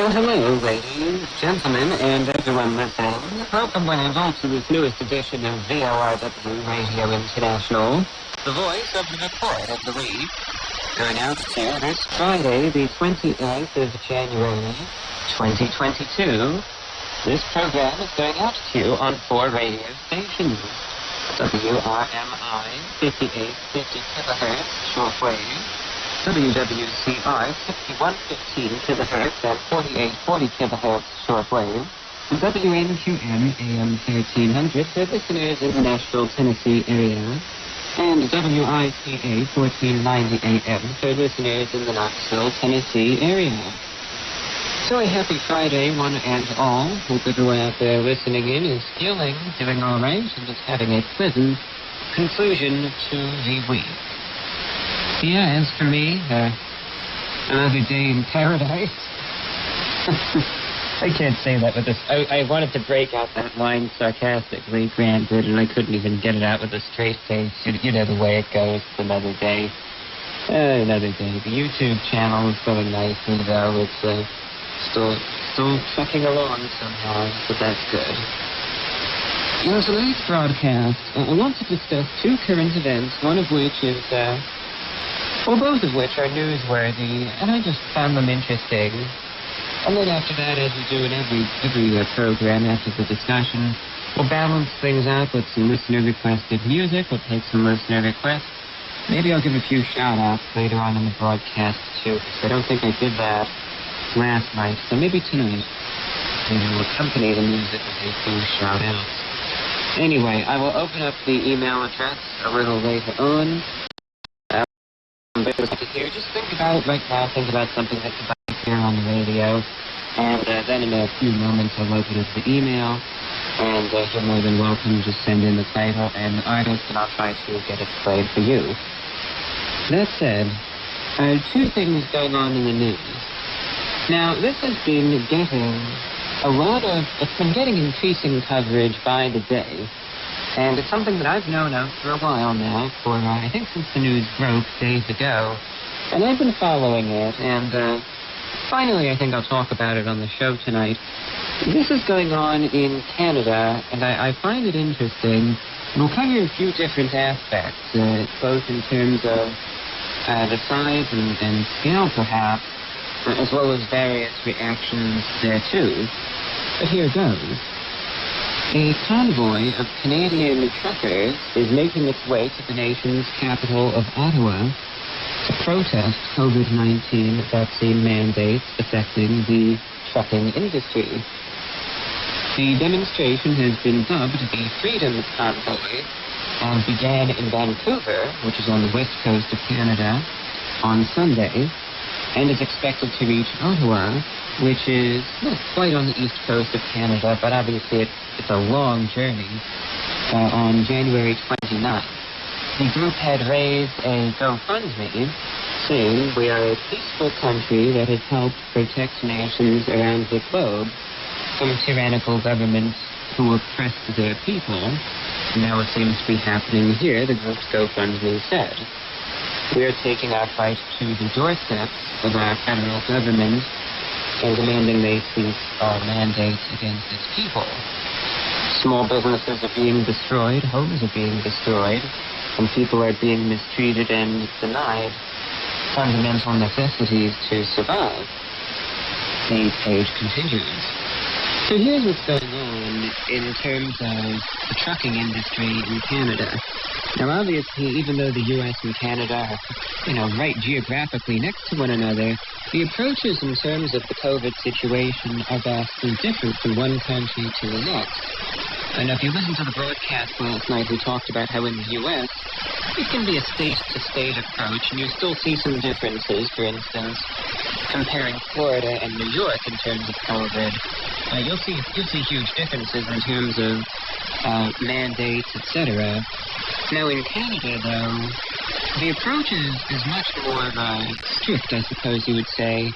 Well, hello, ladies, gentlemen, and everyone listening. Welcome one and all to this newest edition of VORW Radio International, the voice of the report of the week, going out to this Friday, the 28th of January, 2022. This program is going out to you on 4 radio stations. WRMI, 5850 kHz, shortwave. WWCR 6115 kHz at 4840 kHz shortwave, WNQM AM 1300 for listeners in the Nashville, Tennessee area, and WICA 1490 AM for listeners in the Knoxville, Tennessee area. So a happy Friday, one and all. Hope everyone out there listening in is doing all right, and is having a pleasant conclusion to the week. Yeah, as for me, another day in paradise. I can't say that with this. I wanted to break out that line sarcastically, granted, and I couldn't even get it out with a straight face. You know the way it goes. It's another day. Another day. The YouTube channel is going nicely, though. It's still trucking along somehow, but that's good. In tonight's broadcast, I want to discuss 2 current events, one of which is, both of which are newsworthy, and I just found them interesting. And then after that, as we do in every program after the discussion, we'll balance things out with some listener-requested music. We'll take some listener requests. Maybe I'll give a few shout-outs later on in the broadcast, too, because I don't think I did that last night. So maybe tonight, we'll accompany the music with a few shout-outs. Anyway, I will open up the email address a little later on. Here, just think about something that you might hear on the radio, and then in a few moments I'll open up the email, and you're more than welcome to just send in the title and the artist, and I'll try to get it played for you. That said, 2 things going on in the news. Now, this has been getting it's been getting increasing coverage by the day. And it's something that I've known of for a while now, I think since the news broke days ago. And I've been following it, and finally I think I'll talk about it on the show tonight. This is going on in Canada, and I find it interesting. We'll cover a few different aspects, both in terms of the size and scale, perhaps, as well as various reactions thereto. But here goes. A convoy of Canadian truckers is making its way to the nation's capital of Ottawa to protest COVID-19 vaccine mandates affecting the trucking industry. The demonstration has been dubbed the Freedom Convoy and began in Vancouver, which is on the west coast of Canada, on Sunday, and is expected to reach Ottawa, which is not quite on the east coast of Canada, but obviously it's a long journey, on January 29th. The group had raised a GoFundMe, saying we are a peaceful country that has helped protect nations around the globe from tyrannical governments who oppress their people. Now it seems to be happening here, the group's GoFundMe said. We are taking our fight to the doorsteps of our federal government and demanding they cease all mandates against its people. Small businesses are being destroyed, homes are being destroyed, and people are being mistreated and denied fundamental necessities to survive. The page continues. So here's what's going on in terms of the trucking industry in Canada. Now, obviously, even though the U.S. and Canada are, right geographically next to one another, the approaches in terms of the COVID situation are vastly different from one country to the next. And if you listen to the broadcast last night, we talked about how in the U.S., it can be a state-to-state approach, and you still see some differences. For instance, comparing Florida and New York in terms of COVID, you'll see huge differences in terms of mandates, etc. Now, in Canada, though, the approach is much more strict, I suppose you would say,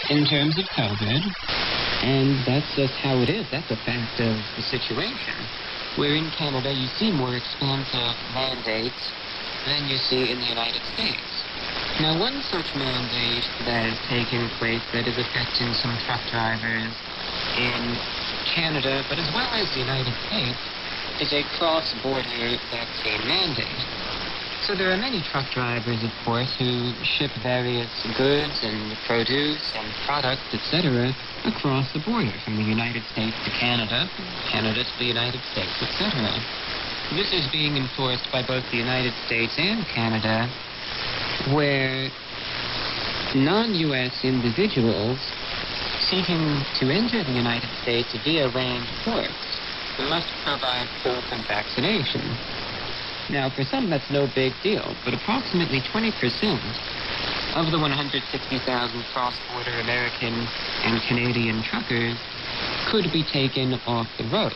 in terms of COVID. And that's just how it is. That's a fact of the situation. Where in Canada you see more expansive mandates than you see in the United States. Now, one such mandate that is taking place that is affecting some truck drivers in Canada, but as well as the United States, is a cross-border vaccine mandate. So there are many truck drivers, of course, who ship various goods and produce and products, etc., across the border from the United States to Canada, Canada to the United States, etc. This is being enforced by both the United States and Canada, where non-U.S. individuals seeking to enter the United States via land ports must provide proof of vaccination. Now, for some, that's no big deal, but approximately 20% of the 160,000 cross-border American and Canadian truckers could be taken off the roads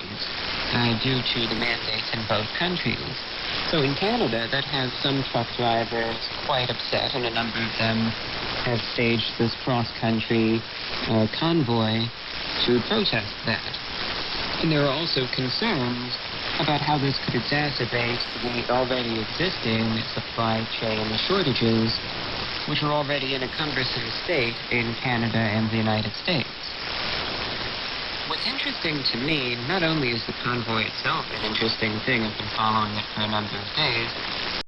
due to the mandates in both countries. So in Canada, that has some truck drivers quite upset, and a number of them have staged this cross-country convoy to protest that. And there are also concerns about how this could exacerbate the already existing supply chain shortages, which are already in a cumbersome state in Canada and the United States. What's interesting to me, not only is the convoy itself an interesting thing, I've been following it for a number of days,